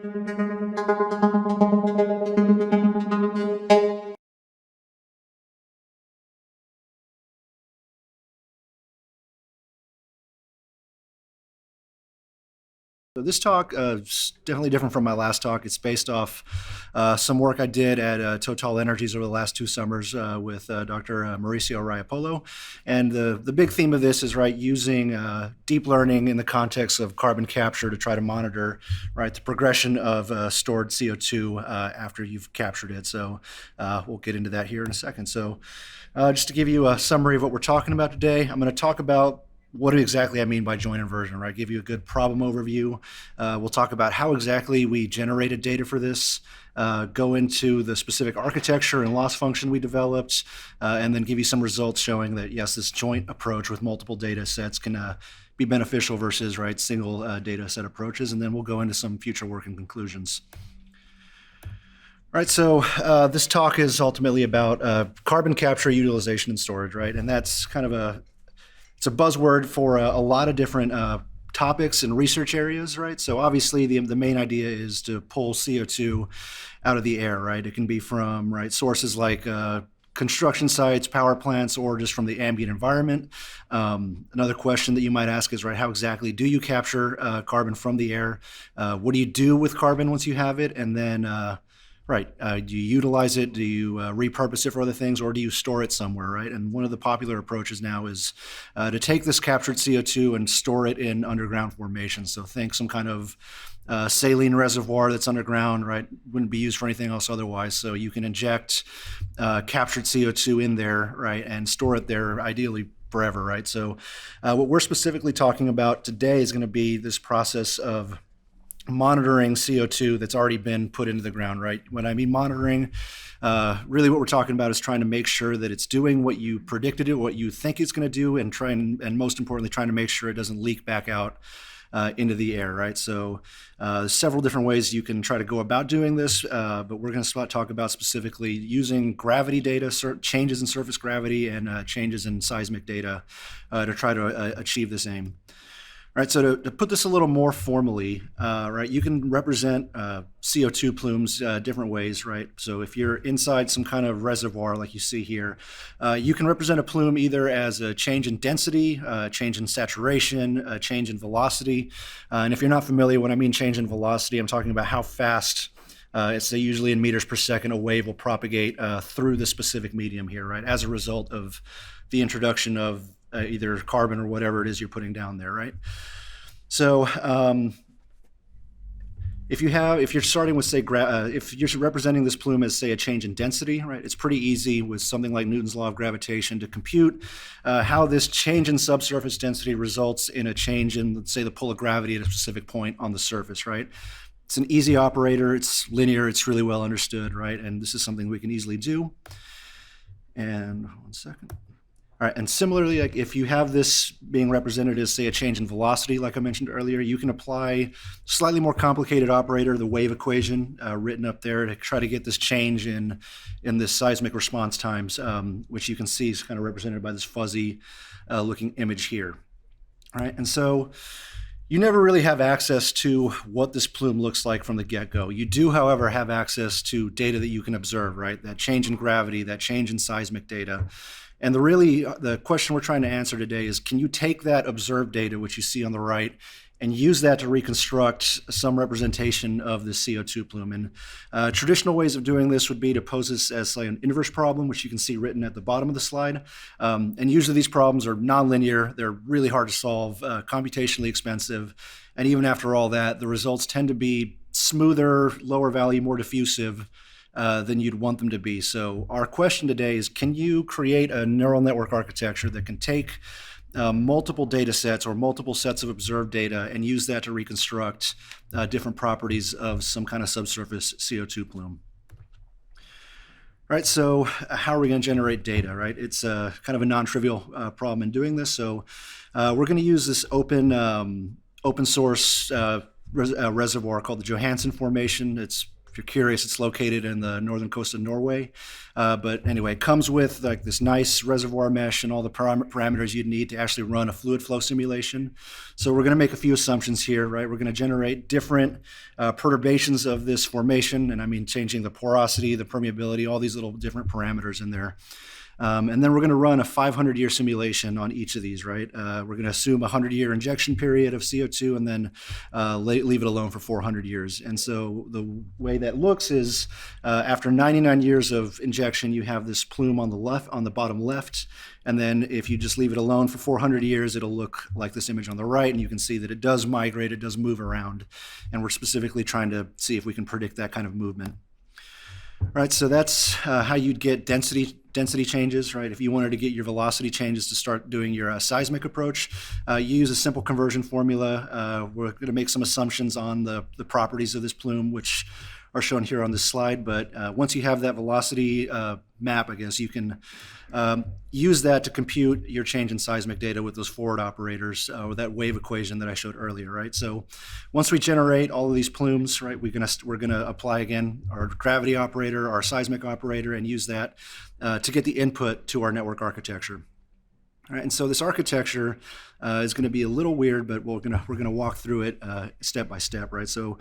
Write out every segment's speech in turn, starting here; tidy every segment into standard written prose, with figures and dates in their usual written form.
So this talk is definitely different from my last talk. It's based off some work I did at TotalEnergies over the last 2 summers with Dr. Mauricio Riapolo. And the big theme of this is using deep learning in the context of carbon capture to try to monitor the progression of stored CO2 after you've captured it. So we'll get into that here in a second. So just to give you a summary of what we're talking about today, I'm going to talk about what exactly I mean by joint inversion, Give you a good problem overview. We'll talk about how exactly we generated data for this, go into the specific architecture and loss function we developed, and then give you some results showing that, yes, this joint approach with multiple data sets can be beneficial versus single data set approaches. And then we'll go into some future work and conclusions. All right, so this talk is ultimately about carbon capture, utilization, and storage, And that's kind of it's a buzzword for a lot of different topics and research areas, So obviously the main idea is to pull CO2 out of the air, It can be from sources like construction sites, power plants, or just from the ambient environment. Another question that you might ask is, how exactly do you capture carbon from the air? What do you do with carbon once you have it? And then do you utilize it? Do you repurpose it for other things, or do you store it somewhere, And one of the popular approaches now is to take this captured CO2 and store it in underground formations. So think some kind of saline reservoir that's underground, Wouldn't be used for anything else otherwise. So you can inject captured CO2 in there, And store it there, ideally forever, So what we're specifically talking about today is going to be this process of monitoring CO2 that's already been put into the ground, When I mean monitoring, really what we're talking about is trying to make sure that it's doing what you predicted it, what you think it's going to do, and most importantly, trying to make sure it doesn't leak back out into the air, So several different ways you can try to go about doing this, but we're going to talk about specifically using gravity data, changes in surface gravity, and changes in seismic data to try to achieve this aim. So to put this a little more formally, you can represent CO2 plumes different ways, So if you're inside some kind of reservoir like you see here, you can represent a plume either as a change in density, a change in saturation, a change in velocity. And if you're not familiar, when I mean change in velocity, I'm talking about how fast it's usually in meters per second a wave will propagate through the specific medium here, As a result of the introduction of either carbon or whatever it is you're putting down there, So if you're starting with, say, if you're representing this plume as, say, a change in density, It's pretty easy with something like Newton's law of gravitation to compute how this change in subsurface density results in a change in, let's say, the pull of gravity at a specific point on the surface, It's an easy operator, it's linear, it's really well understood, And this is something we can easily do. And 1 second. All right, and similarly, if you have this being represented as, say, a change in velocity, like I mentioned earlier, you can apply slightly more complicated operator, the wave equation written up there, to try to get this change in this seismic response times, which you can see is kind of represented by this fuzzy looking image here. All right, and so you never really have access to what this plume looks like from the get-go. You do, however, have access to data that you can observe, That change in gravity, that change in seismic data. And the question we're trying to answer today is, can you take that observed data, which you see on the right, and use that to reconstruct some representation of the CO2 plume? And traditional ways of doing this would be to pose this as an inverse problem, which you can see written at the bottom of the slide. And usually these problems are nonlinear. They're really hard to solve, computationally expensive. And even after all that, the results tend to be smoother, lower value, more diffusive than you'd want them to be. So our question today is, can you create a neural network architecture that can take multiple data sets or multiple sets of observed data and use that to reconstruct different properties of some kind of subsurface CO2 plume? So how are we going to generate data, It's kind of a non-trivial problem in doing this. So we're going to use this open source reservoir called the Johansen Formation. If you're curious, it's located in the northern coast of Norway. But anyway, it comes with like this nice reservoir mesh and all the parameters you'd need to actually run a fluid flow simulation. So we're going to make a few assumptions here, right? We're going to generate different perturbations of this formation, and I mean changing the porosity, the permeability, all these little different parameters in there. And then we're going to run a 500-year simulation on each of these, right? We're going to assume a 100-year injection period of CO2 and then leave it alone for 400 years. And so the way that looks is after 99 years of injection, you have this plume on the left, on the bottom left. And then if you just leave it alone for 400 years, it'll look like this image on the right. And you can see that it does migrate, it does move around. And we're specifically trying to see if we can predict that kind of movement. Right, so that's how you'd get density changes, right? If you wanted to get your velocity changes to start doing your seismic approach, you use a simple conversion formula. We're going to make some assumptions on the properties of this plume, which are shown here on this slide. But once you have that velocity map, I guess, you can use that to compute your change in seismic data with those forward operators or that wave equation that I showed earlier, right? So once we generate all of these plumes, right, we're gonna apply again our gravity operator, our seismic operator, and use that to get the input to our network architecture. All right, and so this architecture is going to be a little weird, but we're gonna walk through it step by step, right? So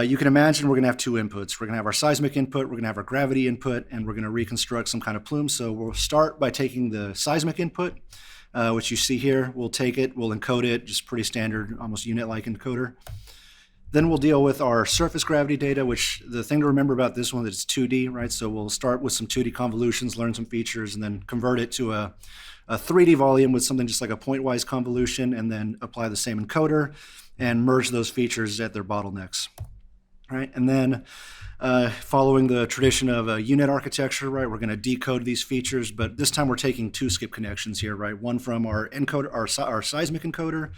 you can imagine we're going to have two inputs. We're going to have our seismic input, we're going to have our gravity input, and we're going to reconstruct some kind of plume. So we'll start by taking the seismic input, which you see here. We'll take it, we'll encode it, just pretty standard, almost unit-like encoder. Then we'll deal with our surface gravity data, which the thing to remember about this one is it's 2D, right? So we'll start with some 2D convolutions, learn some features, and then convert it to a 3D volume with something just like a pointwise convolution, and then apply the same encoder and merge those features at their bottlenecks. Right, and then following the tradition of a unit architecture, right, we're going to decode these features, but this time we're taking two skip connections here, right? One from our encoder, our seismic encoder,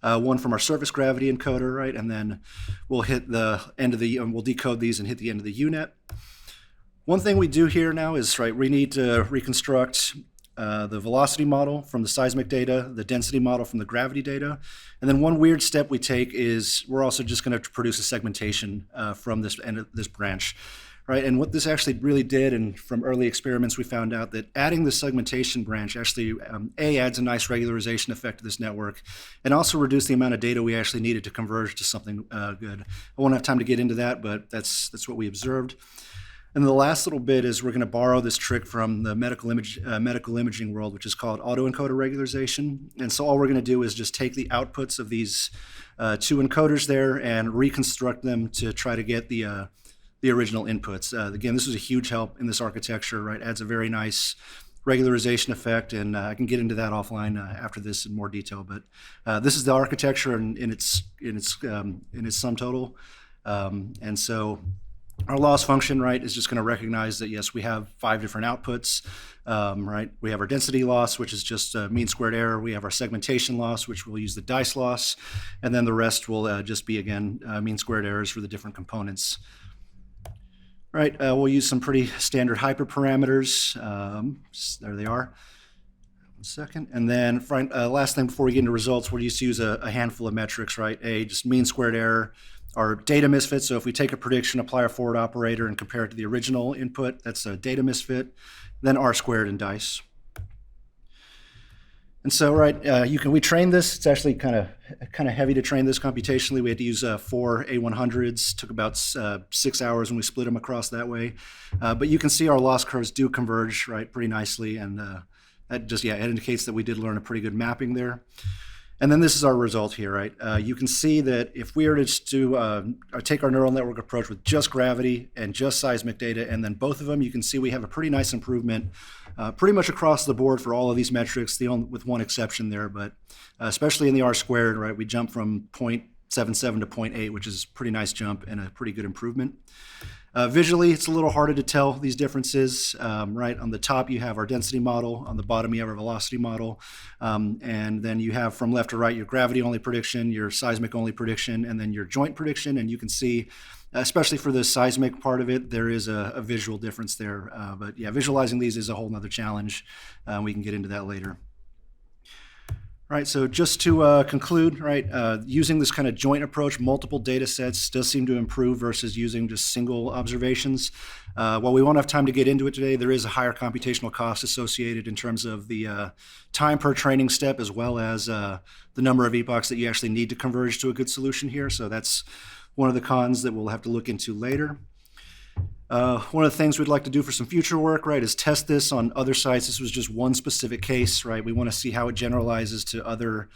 one from our surface gravity encoder, right? And then we'll hit the end of we'll decode these and hit the end of the unit. One thing we do here now is, right, we need to reconstruct the velocity model from the seismic data, the density model from the gravity data. And then one weird step we take is we're also just going to produce a segmentation from this end of this branch, right? And what this actually really did, and from early experiments, we found out that adding the segmentation branch actually, adds a nice regularization effect to this network, and also reduce the amount of data we actually needed to converge to something good. I won't have time to get into that, but that's what we observed. And the last little bit is we're going to borrow this trick from the medical imaging world, which is called autoencoder regularization. And so all we're going to do is just take the outputs of these two encoders there and reconstruct them to try to get the original inputs. Again, this is a huge help in this architecture, right? Adds a very nice regularization effect, and I can get into that offline after this in more detail. But this is the architecture in its sum total, and so. Our loss function, right, is just going to recognize that, yes, we have 5 different outputs, right? We have our density loss, which is just mean squared error. We have our segmentation loss, which we'll use the dice loss. And then the rest will just be, again, mean squared errors for the different components. Right, we'll use some pretty standard hyperparameters. There they are. 1 second. And then last thing before we get into results, we'll just use a handful of metrics, right? Just mean squared error. Our data misfit, so if we take a prediction, apply our forward operator, and compare it to the original input, that's a data misfit. Then R squared and dice. And so, right, we train this. It's actually kind of heavy to train this computationally. We had to use 4 A100s. Took about 6 hours when we split them across that way. But you can see our loss curves do converge, right, pretty nicely, and that just it indicates that we did learn a pretty good mapping there. And then this is our result here, right? You can see that if we were to just take our neural network approach with just gravity and just seismic data, and then both of them, you can see we have a pretty nice improvement pretty much across the board for all of these metrics, with one exception there, but especially in the R squared, right? We jump from 0.77 to 0.8, which is a pretty nice jump and a pretty good improvement. Visually, it's a little harder to tell these differences, right? On the top, you have our density model. On the bottom, you have our velocity model. And then you have from left to right your gravity-only prediction, your seismic-only prediction, and then your joint prediction. And you can see, especially for the seismic part of it, there is a visual difference there. But yeah, visualizing these is a whole nother challenge. We can get into that later. Right, so just to conclude, right, using this kind of joint approach, multiple data sets does seem to improve versus using just single observations. While we won't have time to get into it today, there is a higher computational cost associated in terms of the time per training step, as well as the number of epochs that you actually need to converge to a good solution here. So that's one of the cons that we'll have to look into later. One of the things we'd like to do for some future work, right, is test this on other sites. This was just one specific case, right? We want to see how it generalizes to other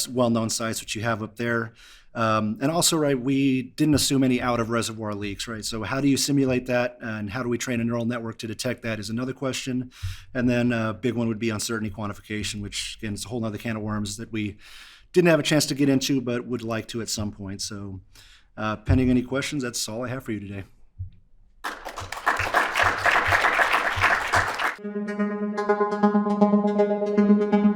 well-known sites, which you have up there. And also, right, we didn't assume any out-of-reservoir leaks, right? So how do you simulate that, and how do we train a neural network to detect that is another question. And then a big one would be uncertainty quantification, which, again, is a whole other can of worms that we didn't have a chance to get into, but would like to at some point. So pending any questions, that's all I have for you today. Thank you.